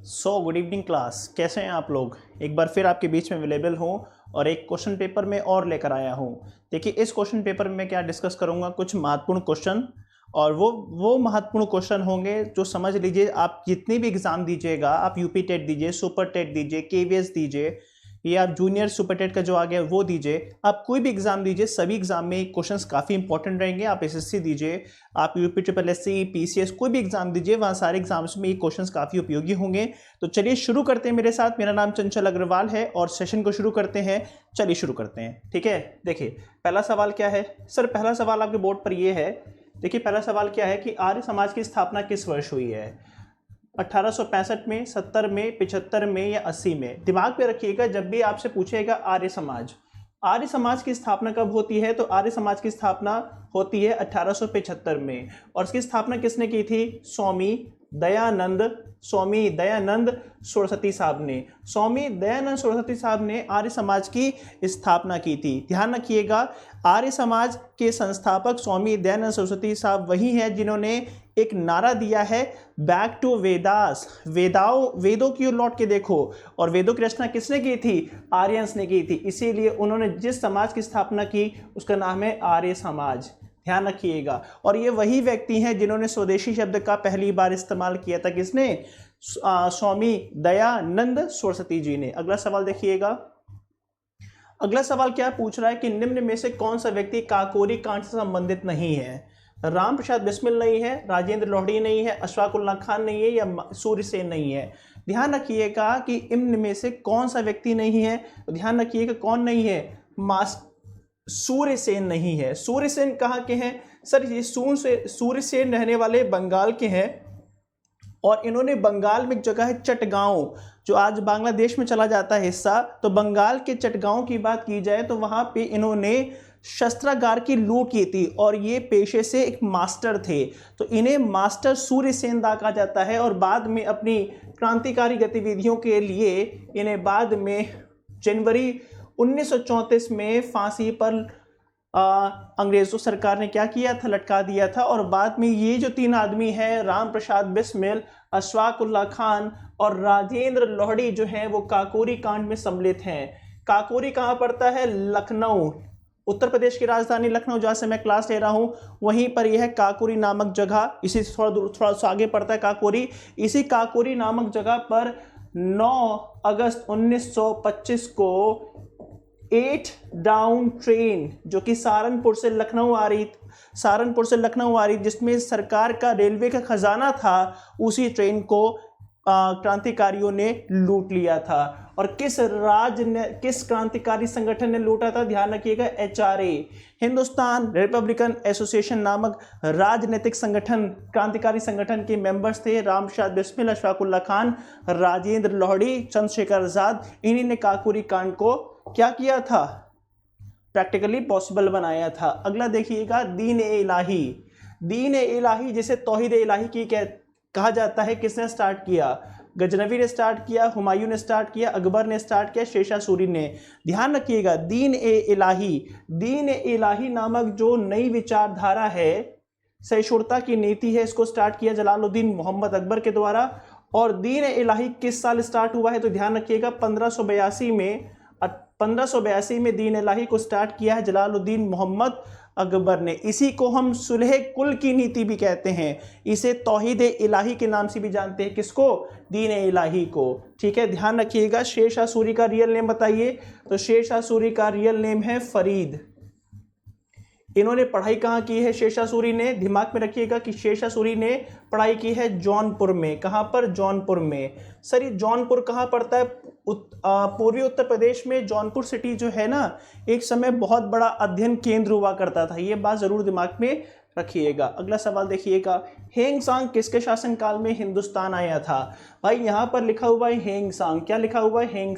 Good evening class, कैसे हैं आप लोग। एक बार फिर आपके बीच में अवेलेबल हूँ और एक क्वेश्चन पेपर में और लेकर आया हूँ। देखिए, इस क्वेश्चन पेपर में मैं क्या डिस्कस करूँगा, कुछ महत्वपूर्ण क्वेश्चन। और वो महत्वपूर्ण क्वेश्चन होंगे जो समझ लीजिए, आप जितनी भी एग्जाम दीजिएगा, आप यूपी टेट दीजिए, सुपर टेट दीजिए, केवीएस दीजिए, या आप जूनियर सुपर टेट का जो आ गया वो दीजिए, आप कोई भी एग्जाम दीजिए, सभी एग्जाम में क्वेश्चंस काफ़ी इंपॉर्टेंट रहेंगे। आप एसएससी दीजिए, आप यूपी ट्रिपल एससी, पीसीएस, कोई भी एग्जाम दीजिए, वहाँ सारे एग्जाम्स में ये क्वेश्चंस काफ़ी उपयोगी होंगे। तो चलिए शुरू करते हैं मेरे साथ। मेरा नाम चंचल अग्रवाल है और सेशन को शुरू करते हैं। चलिए शुरू करते हैं, ठीक है। देखिए, पहला सवाल क्या है सर। पहला सवाल आपके बोर्ड पर ये है। देखिए, पहला सवाल क्या है कि आर्य समाज की स्थापना किस वर्ष हुई है। 1865 में, 70 में, 75 में या 80 में। दिमाग पे रखिएगा, जब भी आपसे पूछेगा आर्य समाज की स्थापना कब होती है, तो आर्य समाज की स्थापना होती है 1875 में। और इसकी स्थापना किसने की थी? स्वामी दयानंद सरस्वती साहब ने। स्वामी दयानंद सरस्वती साहब ने आर्य समाज की स्थापना की थी। ध्यान रखिएगा, आर्य समाज के संस्थापक स्वामी दयानंद सरस्वती साहब वही हैं जिन्होंने एक नारा दिया है, बैक टू वेदास। वेदों की ओर लौट के देखो। और वेदों की रचना किसने की थी? आर्यंस ने की थी। इसीलिए उन्होंने जिस समाज की स्थापना की उसका नाम है आर्य समाज। ध्यान रखिएगा। और ये वही व्यक्ति हैं जिन्होंने स्वदेशी शब्द का पहली बार इस्तेमाल किया था। किसने? स्वामी दयानंद सरस्वती जी ने। अगला सवाल देखिएगा। अगला सवाल क्या पूछ रहा है कि निम्न में से कौन सा व्यक्ति काकोरी कांड से संबंधित नहीं है। राम प्रसाद बिस्मिल नहीं है, राजेंद्र लोहड़ी नहीं है, अशफाक उल्लाह खान नहीं है, या सूर्यसेन नहीं है। ध्यान रखिएगा कि इनमें में से कौन सा व्यक्ति नहीं है। ध्यान रखिएगा कौन नहीं है। सूर्यसेन नहीं है। सूर्यसेन कहाँ के हैं सर? ये सूर्यसेन रहने वाले बंगाल के हैं। और इन्होंने बंगाल में एक जगह है चटगांव, जो आज बांग्लादेश में चला जाता है हिस्सा। तो बंगाल के चटगांव की बात की जाए तो वहां पे इन्होंने शस्त्रागार की लूट की थी और ये पेशे से एक मास्टर थे। तो इन्हें मास्टर सूर्यसेन कहा जाता है। और बाद में अपनी क्रांतिकारी गतिविधियों के लिए इन्हें बाद में जनवरी 1934 में फांसी पर अंग्रेजों सरकार ने क्या किया था? लटका दिया था। और बाद में ये जो तीन आदमी हैं, राम प्रसाद बिस्मिल, अशफाक उल्लाह खान और राजेंद्र लोहड़ी, जो हैं वो काकोरी कांड में सम्मिलित हैं। काकोरी कहाँ पड़ता है? लखनऊ, उत्तर प्रदेश की राजधानी लखनऊ, जहाँ से मैं क्लास ले रहा हूँ वहीं पर यह है काकोरी नामक जगह। इसी से थोड़ा सा आगे पड़ता है काकोरी। इसी काकोरी नामक जगह पर 9 अगस्त 1925 को 8 डाउन ट्रेन, जो कि सहारनपुर से लखनऊ आ रही, जिसमें सरकार का रेलवे का खजाना था, उसी ट्रेन को क्रांतिकारियों ने लूट लिया था। और किस क्रांतिकारी संगठन ने लूटा था? ध्यान रखिएगा, HRA, हिंदुस्तान रिपब्लिकन एसोसिएशन नामक राजनीतिक संगठन, क्रांतिकारी संगठन के मेंबर्स थे राम प्रसाद बिस्मिल, अशफाक उल्लाह खान, राजेंद्र लोहड़ी, चंद्रशेखर आजाद। इन्हीं ने काकोरी कांड को क्या किया था? प्रैक्टिकली पॉसिबल बनाया था। अगला देखिएगा, दीन ए इलाही जिसे तौहीद ए इलाही की कहा जाता है, किसने स्टार्ट किया? गजनवी ने स्टार्ट किया, हुमायूं ने स्टार्ट किया, अकबर ने स्टार्ट किया, शेरशाह सूरी ने। ध्यान रखिएगा, दीन ए इलाही नामक जो नई विचारधारा है, सहिष्णुता की नीति है, इसको स्टार्ट किया जलालुद्दीन मोहम्मद अकबर के द्वारा। और दीन ए इलाही किस साल स्टार्ट हुआ है? तो ध्यान रखिएगा, 1582 में दीन इलाही को स्टार्ट किया है जलालुद्दीन मोहम्मद अकबर ने। इसी को हम सुलह कुल की नीति भी कहते हैं। इसे तौहीद इलाही के नाम से भी जानते हैं। किसको? दीन इलाही को। ठीक है, ध्यान रखिएगा। शेरशाह सूरी का रियल नेम बताइए। तो शेरशाह सूरी का रियल नेम है फरीद। इन्होंने पढ़ाई कहाँ की है? शेरशाह सूरी ने, दिमाग में रखिएगा कि शेरशाह सूरी ने पढ़ाई की है जौनपुर में। कहाँ पर? जौनपुर में। सर, ये जौनपुर कहाँ पड़ता है? पूर्वी उत्तर प्रदेश में जौनपुर सिटी जो है ना, एक समय बहुत बड़ा अध्ययन केंद्र हुआ करता था। ये बात जरूर दिमाग में रखिएगा। अगला सवाल देखिएगा, हेंगसांग किसके शासनकाल में हिंदुस्तान आया था? भाई यहाँ पर लिखा हुआ है हेंगसांग। क्या लिखा हुआ है?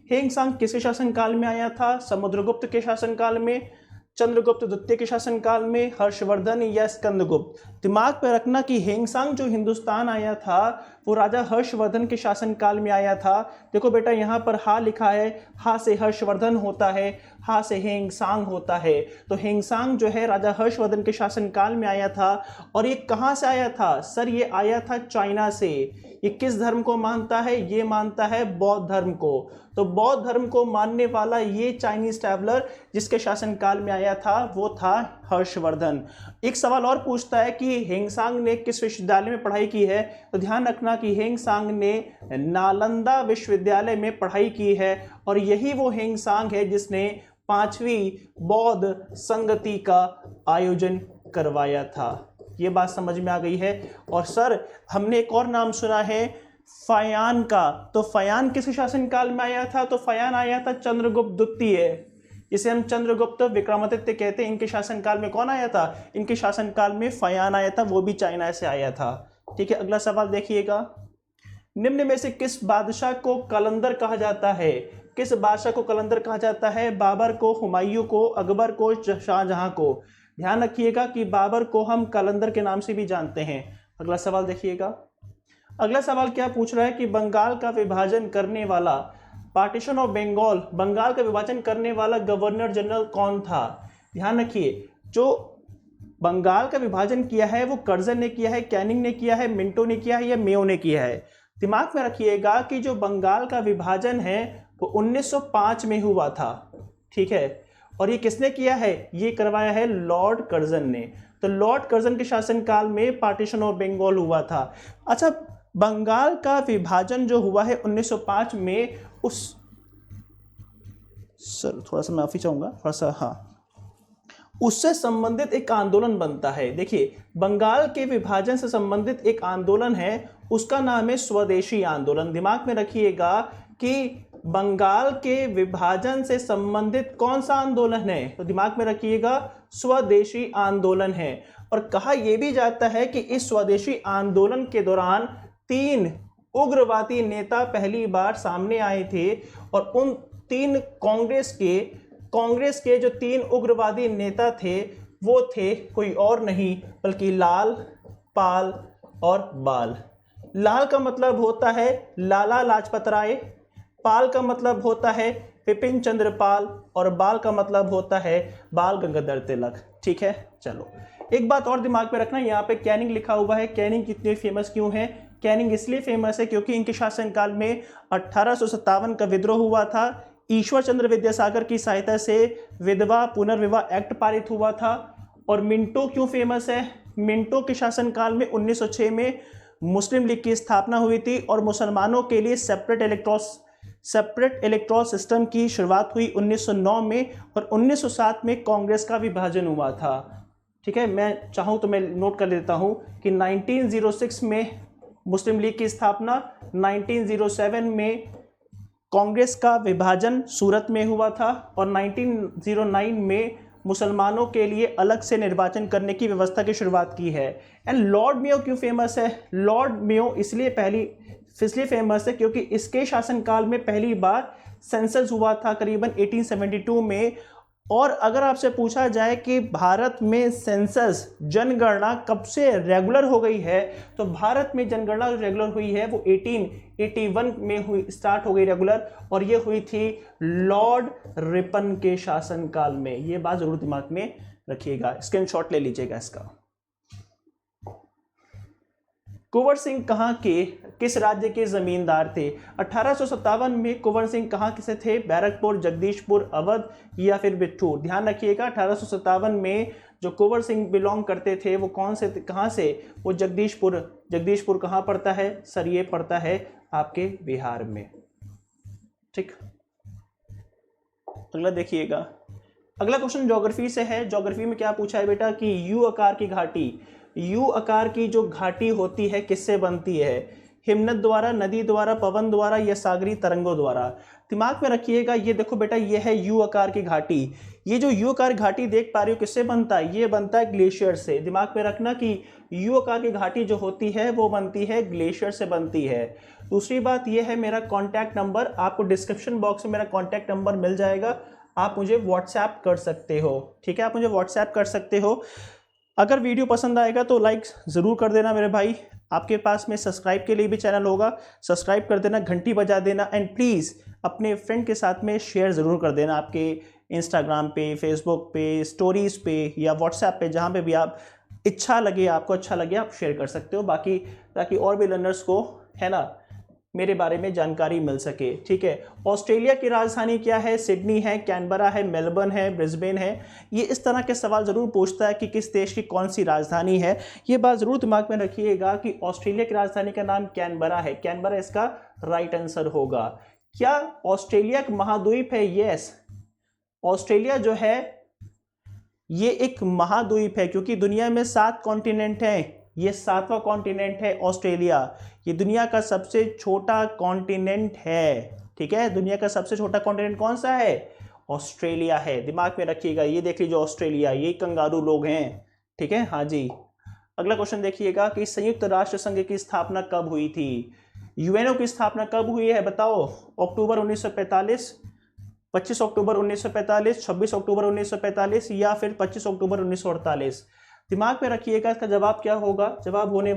हेंगसांग किसके शासनकाल में आया था? समुद्रगुप्त के शासनकाल में, चंद्रगुप्त द्वितीय के शासनकाल में, हर्षवर्धन या स्कंदगुप्त। दिमाग पर रखना कि हेंगसांग जो हिंदुस्तान आया था वो राजा हर्षवर्धन के शासनकाल में आया था। देखो बेटा, यहाँ पर हा लिखा है, हा से हर्षवर्धन होता है। हा से हेंगसांग होता है। तो हेंगसांग जो है राजा हर्षवर्धन के शासनकाल में आया था। और ये कहाँ से आया था सर? ये आया था चाइना से। ये किस धर्म को मानता है? ये मानता है बौद्ध धर्म को। तो बौद्ध धर्म को मानने वाला ये चाइनीज ट्रैवलर जिसके शासनकाल में आया था वो था हर्षवर्धन। एक सवाल और पूछता है कि हेंगसांग ने किस विश्वविद्यालय में पढ़ाई की है? तो ध्यान रखना कि हेंगसांग ने नालंदा विश्वविद्यालय में पढ़ाई की है और यही वो हेंगसांग है जिसने 5वीं बौद्ध संगति का आयोजन करवाया था। ये बात समझ में आ गई है। और सर हमने एक और नाम सुना है फयान का। तो फयान किस शासनकाल में आया था? तो फयान आया था चंद्रगुप्त द्वितीय, जिसे हम चंद्रगुप्त विक्रमादित्य कहते हैं। इनके शासनकाल में कौन आया था? इनके शासनकाल में फयान आया था, वो भी चाइना से आया था। ठीक है, अगला सवाल देखिएगा। निम्न में से किस बादशाह को कलंदर कहा जाता है? किस बादशाह को कलंदर कहा जाता है? बाबर को, हुमायूं को, अकबर को, शाहजहां को? ध्यान रखिएगा कि बाबर को हम कलंदर के नाम से भी जानते हैं। अगला सवाल देखिएगा। अगला सवाल क्या पूछ रहा है कि बंगाल का विभाजन करने वाला, पार्टीशन ऑफ बंगाल, बंगाल का विभाजन करने वाला गवर्नर जनरल कौन था? ध्यान रखिए, जो बंगाल का विभाजन किया है वो कर्जन ने किया है, कैनिंग ने किया है, मिंटो ने किया है या मेयो ने किया है? दिमाग में रखिएगा कि जो बंगाल का विभाजन है वो 1905 में हुआ था। ठीक है, और ये किसने किया है? ये करवाया है लॉर्ड कर्जन ने। तो लॉर्ड कर्जन के शासनकाल में पार्टीशन ऑफ बंगाल हुआ था। अच्छा, बंगाल का विभाजन जो हुआ है 1905 में, उस सर थोड़ा सा माफी चाहूंगा, थोड़ा सा, हाँ, उससे संबंधित एक आंदोलन बनता है। देखिए, बंगाल के विभाजन से संबंधित एक आंदोलन है, उसका नाम है स्वदेशी आंदोलन। दिमाग में रखिएगा कि बंगाल के विभाजन से संबंधित कौन सा आंदोलन है? तो दिमाग में रखिएगा स्वदेशी आंदोलन है। और कहा यह भी जाता है कि इस स्वदेशी आंदोलन के दौरान 3 उग्रवादी नेता पहली बार सामने आए थे और उन 3 कांग्रेस के जो 3 उग्रवादी नेता थे वो थे कोई और नहीं बल्कि लाल, पाल और बाल। लाल का मतलब होता है लाला लाजपत राय, पाल का मतलब होता है विपिन चंद्र पाल और बाल का मतलब होता है बाल गंगाधर तिलक। ठीक है, चलो एक बात और दिमाग में रखना, यहाँ पे कैनिंग लिखा हुआ है। कैनिंग कितने फेमस क्यों है? कैनिंग इसलिए फेमस है क्योंकि इनके शासनकाल में 1857 का विद्रोह हुआ था। ईश्वर चंद्र विद्यासागर की सहायता से विधवा पुनर्विवाह एक्ट पारित हुआ था। और मिंटो क्यों फेमस है? मिंटो के शासनकाल में 1906 में मुस्लिम लीग की स्थापना हुई थी और मुसलमानों के लिए सेपरेट इलेक्टोरल सिस्टम की शुरुआत हुई 1909 में और 1907 में कांग्रेस का विभाजन हुआ था। ठीक है, मैं चाहूँ तो मैं नोट कर देता हूँ कि 1906 में मुस्लिम लीग की स्थापना, 1907 में कांग्रेस का विभाजन सूरत में हुआ था और 1909 में मुसलमानों के लिए अलग से निर्वाचन करने की व्यवस्था की शुरुआत की है। एंड लॉर्ड मेयो क्यों फेमस है? लॉर्ड मेयो इसलिए फेमस है क्योंकि इसके शासनकाल में पहली बार सेंसस हुआ था करीबन 1872 में। और अगर आपसे पूछा जाए कि भारत में सेंसस जनगणना कब से रेगुलर हो गई है, तो भारत में जनगणना रेगुलर हुई है वो 1881 में स्टार्ट हो गई रेगुलर, और ये हुई थी लॉर्ड रिपन के शासनकाल में। ये बात जरूर दिमाग में रखिएगा, स्क्रीनशॉट ले लीजिएगा इसका। कुंवर सिंह कहाँ के किस राज्य के जमींदार थे? 1857 में कुंवर सिंह कहाँ से थे? बैरकपुर, जगदीशपुर, अवध या फिर बिट्ठू? ध्यान रखिएगा 1857 में जो कुंवर सिंह बिलोंग करते थे वो कौन से कहाँ से? वो जगदीशपुर कहाँ पड़ता है सर? ये पड़ता है आपके बिहार में। ठीक, अगला देखिएगा। अगला क्वेश्चन ज्योग्राफी से है। ज्योग्राफी में क्या पूछा है बेटा कि यू आकार की घाटी, यू आकार की जो घाटी होती है किससे बनती है? हिमनद द्वारा, नदी द्वारा, पवन द्वारा या सागरी तरंगों द्वारा? दिमाग में रखिएगा, ये देखो बेटा ये है यू आकार की घाटी। ये जो यू आकार घाटी देख पा रही हो किससे बनता है? ये बनता है ग्लेशियर से। दिमाग में रखना कि यू आकार की घाटी जो होती है वो बनती है ग्लेशियर से बनती है। दूसरी बात ये है मेरा कॉन्टैक्ट नंबर, आपको डिस्क्रिप्शन बॉक्स में मेरा कॉन्टैक्ट नंबर मिल जाएगा, आप मुझे व्हाट्सएप कर सकते हो। ठीक है, आप मुझे व्हाट्सएप कर सकते हो। अगर वीडियो पसंद आएगा तो लाइक ज़रूर कर देना मेरे भाई। आपके पास में सब्सक्राइब के लिए भी चैनल होगा, सब्सक्राइब कर देना, घंटी बजा देना, एंड प्लीज़ अपने फ्रेंड के साथ में शेयर ज़रूर कर देना। आपके इंस्टाग्राम पे, फेसबुक पे, स्टोरीज़ पे या व्हाट्सएप पे, जहाँ पे भी आप इच्छा लगे, आपको अच्छा लगे, आप शेयर कर सकते हो, बाकी ताकि और भी लर्नर्स को, है ना, मेरे बारे में जानकारी मिल सके। ठीक है, ऑस्ट्रेलिया की राजधानी क्या है? सिडनी है, कैनबरा है, मेलबर्न है, ब्रिस्बेन है। ये इस तरह के सवाल ज़रूर पूछता है कि किस देश की कौन सी राजधानी है। ये बात ज़रूर दिमाग में रखिएगा कि ऑस्ट्रेलिया की राजधानी का नाम कैनबरा है। कैनबरा इसका राइट आंसर होगा। क्या ऑस्ट्रेलिया एक महाद्वीप है? यस, ऑस्ट्रेलिया जो है ये एक महाद्वीप है, क्योंकि दुनिया में 7 कॉन्टिनेंट हैं। ये 7वां कॉन्टिनेंट है ऑस्ट्रेलिया। ये दुनिया का सबसे छोटा कॉन्टिनेंट है। ठीक है, दुनिया का सबसे छोटा कॉन्टिनेंट कौन सा है? ऑस्ट्रेलिया है। दिमाग में रखिएगा। ये देख लीजिए ऑस्ट्रेलिया, ये कंगारू लोग हैं। ठीक है, हाँ जी। अगला क्वेश्चन देखिएगा कि संयुक्त राष्ट्र संघ की स्थापना कब हुई थी? यूएनओ की स्थापना कब हुई है बताओ? अक्टूबर 1945, 25 अक्टूबर 1945, 26 अक्टूबर 1945 या फिर 25 अक्टूबर 1948? दिमाग में रखिएगा इसका जवाब क्या होगा। जवाब होने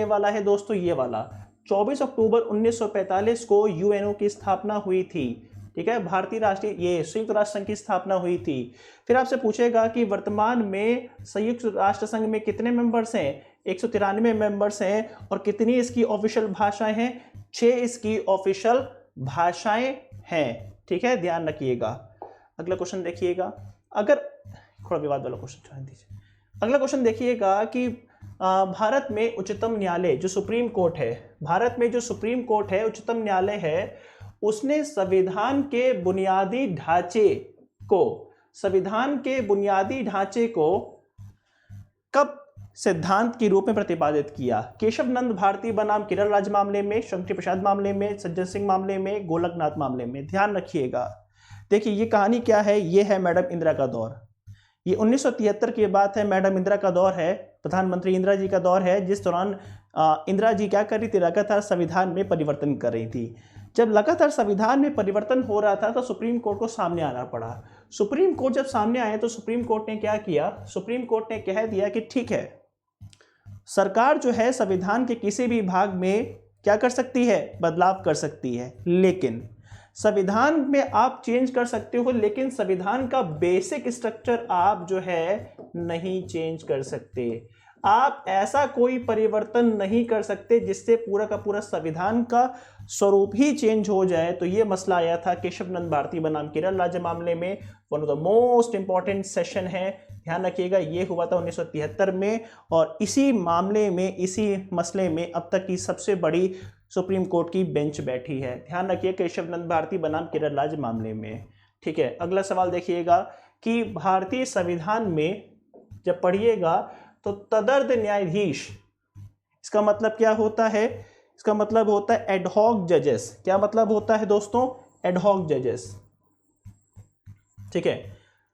वाला है दोस्तों ये वाला। 24 अक्टूबर 1945 को यूएनओ की स्थापना हुई थी। ठीक है, भारतीय राष्ट्रीय ये संयुक्त राष्ट्र संघ की स्थापना हुई थी। फिर आपसे पूछेगा कि वर्तमान में संयुक्त राष्ट्र संघ में कितने मेंबर्स हैं? 193 मेंबर्स हैं। और कितनी इसकी ऑफिशियल भाषाएं हैं? 6 इसकी ऑफिशियल भाषाएं हैं। ठीक है, ध्यान रखिएगा। अगला क्वेश्चन देखिएगा। अगर थोड़ा विवाद वाला क्वेश्चन छोड़ दीजिए। अगला क्वेश्चन देखिएगा कि भारत में उच्चतम न्यायालय जो सुप्रीम कोर्ट है, भारत में जो सुप्रीम कोर्ट है, उच्चतम न्यायालय है, उसने संविधान के बुनियादी ढांचे को कब सिद्धांत के रूप में प्रतिपादित किया? केशव नंद भारती बनाम केरल राज्य मामले में, शंकर प्रसाद मामले में, सज्जन सिंह मामले में, गोलकनाथ मामले में? ध्यान रखिएगा। देखिए ये कहानी क्या है। ये है मैडम इंदिरा का दौर। ये 1973 की बात है। मैडम इंदिरा का दौर है, प्रधानमंत्री इंदिरा जी का दौर है, जिस दौरान इंदिरा जी क्या कर रही थी? लगातार संविधान में परिवर्तन कर रही थी। जब लगातार संविधान में परिवर्तन हो रहा था तो सुप्रीम कोर्ट को सामने आना पड़ा। सुप्रीम कोर्ट जब सामने आए तो सुप्रीम कोर्ट ने क्या किया? सुप्रीम कोर्ट ने कह दिया कि ठीक है, सरकार जो है संविधान के किसी भी भाग में क्या कर सकती है? बदलाव कर सकती है, लेकिन संविधान में आप चेंज कर सकते हो, लेकिन संविधान का बेसिक स्ट्रक्चर आप जो है नहीं चेंज कर सकते। आप ऐसा कोई परिवर्तन नहीं कर सकते जिससे पूरा का पूरा संविधान का स्वरूप ही चेंज हो जाए। तो ये मसला आया था केशव नंद भारती बनाम केरल राज्य मामले में। One of the most important session है, ध्यान रखिएगा। ये हुआ था 1973 में, और इसी मामले में, इसी मसले में अब तक की सबसे बड़ी सुप्रीम कोर्ट की बेंच बैठी है। ध्यान रखिए, केशव नंद भारती बनाम केरल राज्य मामले में। ठीक है, अगला सवाल देखिएगा कि भारतीय संविधान में जब पढ़िएगा तो तदर्थ न्यायाधीश, इसका मतलब क्या होता है? इसका मतलब होता है एडहॉक जजेस। क्या मतलब होता है दोस्तों? एडहॉक जजेस। ठीक है,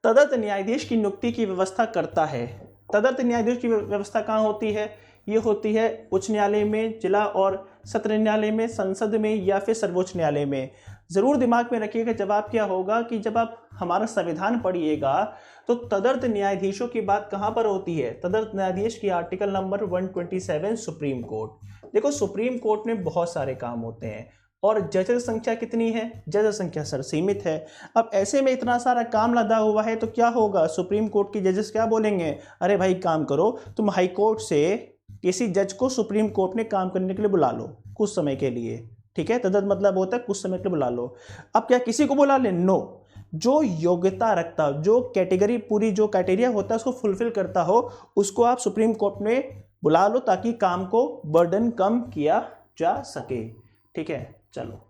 तदर्थ न्यायाधीश की नियुक्ति की व्यवस्था करता है। तदर्थ न्यायाधीश की व्यवस्था कहाँ होती है? ये होती है उच्च न्यायालय में, जिला और सत्र न्यायालय में, संसद में या फिर सर्वोच्च न्यायालय में। जरूर दिमाग में रखिएगा जवाब क्या होगा कि जब आप हमारा संविधान पढ़िएगा तो तदर्थ न्यायाधीशों की बात कहाँ पर होती है? तदर्थ न्यायाधीश की आर्टिकल नंबर 127 सुप्रीम कोर्ट। देखो सुप्रीम कोर्ट में बहुत सारे काम होते हैं और जजेस संख्या कितनी है? जजेस संख्या सर सीमित है। अब ऐसे में इतना सारा काम लदा हुआ है तो क्या होगा? सुप्रीम कोर्ट के जजेस क्या बोलेंगे? अरे भाई काम करो, तुम हाई कोर्ट से किसी जज को सुप्रीम कोर्ट में काम करने के लिए बुला लो कुछ समय के लिए। ठीक है, तदर्थ मतलब होता है कुछ समय के लिए बुला लो। अब क्या किसी को बुला ले? नो, जो योग्यता रखता, जो कैटेगरी, पूरी जो क्राइटेरिया होता है उसको फुलफिल करता हो, उसको आप सुप्रीम कोर्ट में बुला लो ताकि काम को बर्डन कम किया जा सके। ठीक है, चलो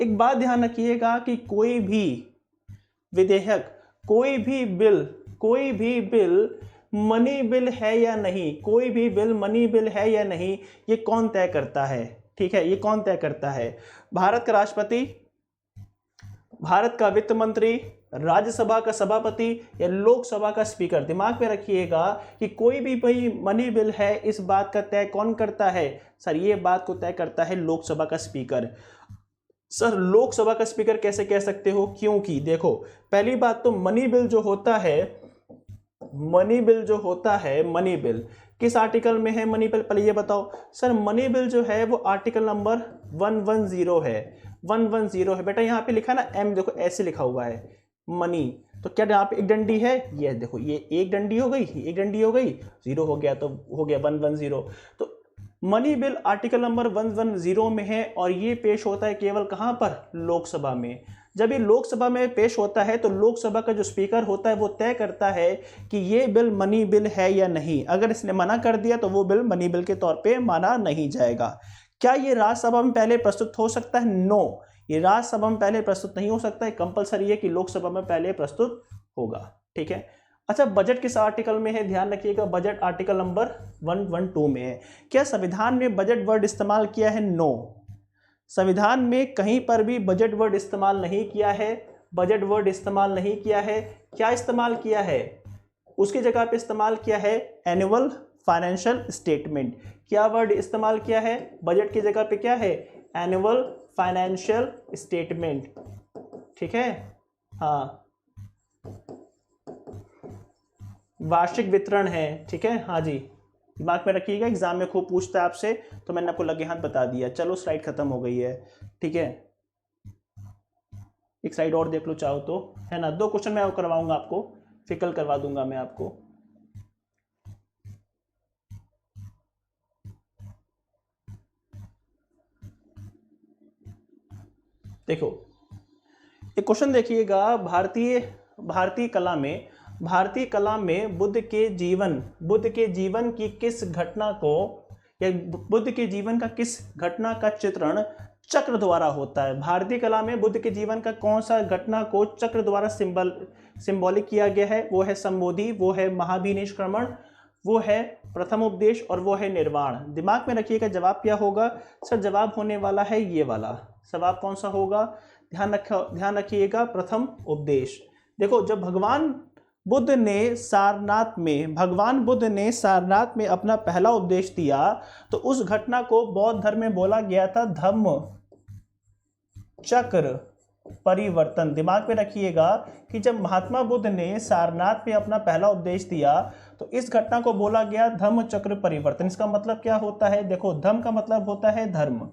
एक बात ध्यान रखिएगा कि कोई भी विधेयक, कोई भी बिल मनी बिल है या नहीं, कोई भी बिल मनी बिल है या नहीं, ये कौन तय करता है? ठीक है, ये कौन तय करता है? भारत का राष्ट्रपति, भारत का वित्त मंत्री, राज्यसभा का सभापति या लोकसभा का स्पीकर? दिमाग में रखिएगा कि कोई भी भाई मनी बिल है, इस बात का तय कौन करता है? सर ये बात को तय करता है लोकसभा का स्पीकर। सर लोकसभा का स्पीकर कैसे कह सकते हो? क्योंकि देखो पहली बात तो मनी बिल जो होता है, मनी बिल किस आर्टिकल में है? मनी बिल पहले ये बताओ। सर मनी बिल जो है वो आर्टिकल नंबर 110 है। 110 है बेटा, यहाँ पे लिखा ना m, देखो ऐसे लिखा हुआ है मनी, तो क्या यहाँ पे एक डंडी है, ये देखो ये एक डंडी हो गई, एक डंडी हो गई, 0 हो गया, तो हो गया 110। तो मनी बिल आर्टिकल नंबर 110 में है और ये पेश होता है केवल कहाँ पर, लोकसभा में। जब ये लोकसभा में पेश होता है तो लोकसभा का जो स्पीकर होता है वो तय करता है कि ये बिल मनी बिल है या नहीं। अगर इसने मना कर दिया तो वो बिल मनी बिल के तौर पे माना नहीं जाएगा। क्या ये राज्यसभा में पहले प्रस्तुत हो सकता है? नो, ये राज्यसभा में पहले प्रस्तुत नहीं हो सकता है, कंपलसरी है कि लोकसभा में पहले प्रस्तुत होगा। ठीक है। अच्छा, बजट किस आर्टिकल में है? ध्यान रखिएगा, बजट आर्टिकल नंबर 112 में है। क्या संविधान में बजट वर्ड इस्तेमाल किया है? नो, संविधान में कहीं पर भी बजट वर्ड इस्तेमाल नहीं किया है, बजट वर्ड इस्तेमाल नहीं किया है। क्या इस्तेमाल किया है? उसकी जगह पे इस्तेमाल किया है एनुअल फाइनेंशियल स्टेटमेंट। क्या वर्ड इस्तेमाल किया है? बजट की जगह पे क्या है? Annual financial statement. ठीक है, हाँ, वार्षिक वितरण है। ठीक है, हाँ जी, दिमाग में रखिएगा, एग्जाम में खूब पूछता है आपसे, तो मैंने आपको लगे हाथ बता दिया। चलो स्लाइड खत्म हो गई है। ठीक है, एक स्लाइड और देख लो चाहो तो, है ना। 2 क्वेश्चन मैं करवाऊंगा आपको, फिर कल करवा दूंगा मैं आपको। देखो एक क्वेश्चन देखिएगा, भारतीय कला में बुद्ध के जीवन की किस घटना को, या बुद्ध के जीवन का किस घटना का चित्रण चक्र द्वारा होता है? भारतीय कला में बुद्ध के जीवन का कौन सा घटना को चक्र द्वारा सिंबॉलिक किया गया है? वो है संबोधि, वो है महाभिनिष्क्रमण, वो है प्रथम उपदेश और वो है निर्वाण। दिमाग में रखिएगा जवाब क्या होगा सर? जवाब होने वाला है ये वाला। जवाब कौन सा होगा? ध्यान रखिएगा, प्रथम उपदेश। देखो, जब भगवान बुद्ध ने सारनाथ में अपना पहला उपदेश दिया तो उस घटना को बौद्ध धर्म में बोला गया था धम्म चक्र परिवर्तन। दिमाग में रखिएगा कि जब महात्मा बुद्ध ने सारनाथ में अपना पहला उपदेश दिया तो इस घटना को बोला गया धम्म चक्र परिवर्तन। इसका मतलब क्या होता है? देखो, धम्म का मतलब होता है धर्म,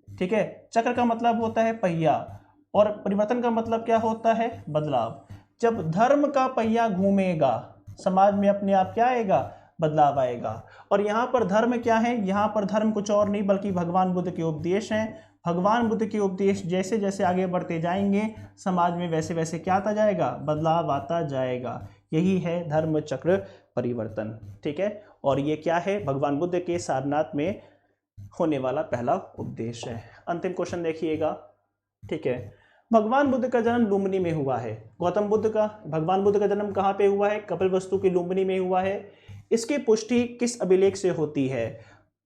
ठीक है, चक्र का मतलब होता है पहिया, और परिवर्तन का मतलब क्या होता है? बदलाव। जब धर्म का पहिया घूमेगा समाज में अपने आप क्या आएगा? बदलाव आएगा। और यहाँ पर धर्म क्या है? यहाँ पर धर्म कुछ और नहीं बल्कि भगवान बुद्ध के उपदेश हैं। भगवान बुद्ध के उपदेश जैसे जैसे आगे बढ़ते जाएंगे समाज में वैसे वैसे क्या आता जाएगा? बदलाव आता जाएगा। यही है धर्म चक्र परिवर्तन। ठीक है, और ये क्या है? भगवान बुद्ध के सारनाथ में होने वाला पहला उपदेश है। अंतिम क्वेश्चन देखिएगा। ठीक है, भगवान बुद्ध का जन्म लुम्बिनी में हुआ है। भगवान बुद्ध का जन्म कहाँ पे हुआ है? कपिलवस्तु की लुम्बिनी में हुआ है। इसकी पुष्टि किस अभिलेख से होती है?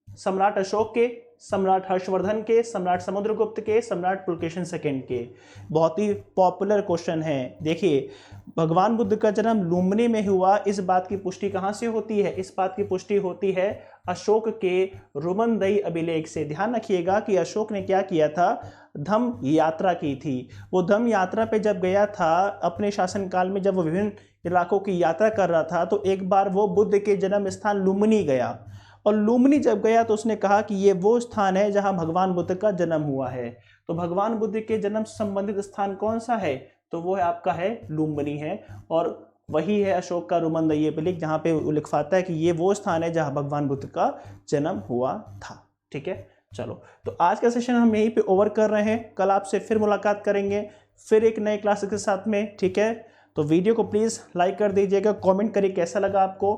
सम्राट अशोक के, सम्राट हर्षवर्धन के, सम्राट समुद्रगुप्त के, सम्राट पुलकेशिन सेकंड के। बहुत ही पॉपुलर क्वेश्चन है। देखिए, भगवान बुद्ध का जन्म लुम्बिनी में हुआ, इस बात की पुष्टि कहाँ से होती है? इस बात की पुष्टि होती है अशोक के रुमनदई अभिलेख से। ध्यान रखिएगा कि अशोक ने क्या किया था? धम्म यात्रा की थी। वो धम्म यात्रा पे जब गया था अपने शासनकाल में, जब वो विभिन्न इलाकों की यात्रा कर रहा था तो एक बार वो बुद्ध के जन्म स्थान लुम्बिनी गया, और लुम्बिनी जब गया तो उसने कहा कि ये वो स्थान है जहां भगवान बुद्ध का जन्म हुआ है। तो भगवान बुद्ध के जन्म से संबंधित स्थान कौन सा है? तो वो है आपका है लुम्बिनी है, और वही है अशोक का रुमनदई अभिलेख जहाँ पे लिखवाता है कि ये वो स्थान है जहाँ भगवान बुद्ध का जन्म हुआ था। ठीक है, चलो तो आज का सेशन हम यहीं पे ओवर कर रहे हैं। कल आपसे फिर मुलाकात करेंगे, फिर एक नए क्लास के साथ में। ठीक है, तो वीडियो को प्लीज़ लाइक कर दीजिएगा, कमेंट करिए कैसा लगा आपको।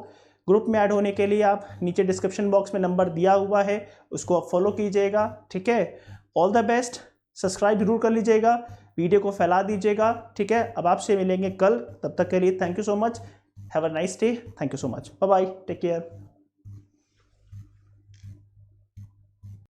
ग्रुप में ऐड होने के लिए आप नीचे डिस्क्रिप्शन बॉक्स में नंबर दिया हुआ है, उसको आप फॉलो कीजिएगा। ठीक है, ऑल द बेस्ट। सब्सक्राइब जरूर कर लीजिएगा, वीडियो को फैला दीजिएगा। ठीक है, अब आपसे मिलेंगे कल, तब तक के लिए thank you so much, have a nice day, thank you so much, bye bye, take care.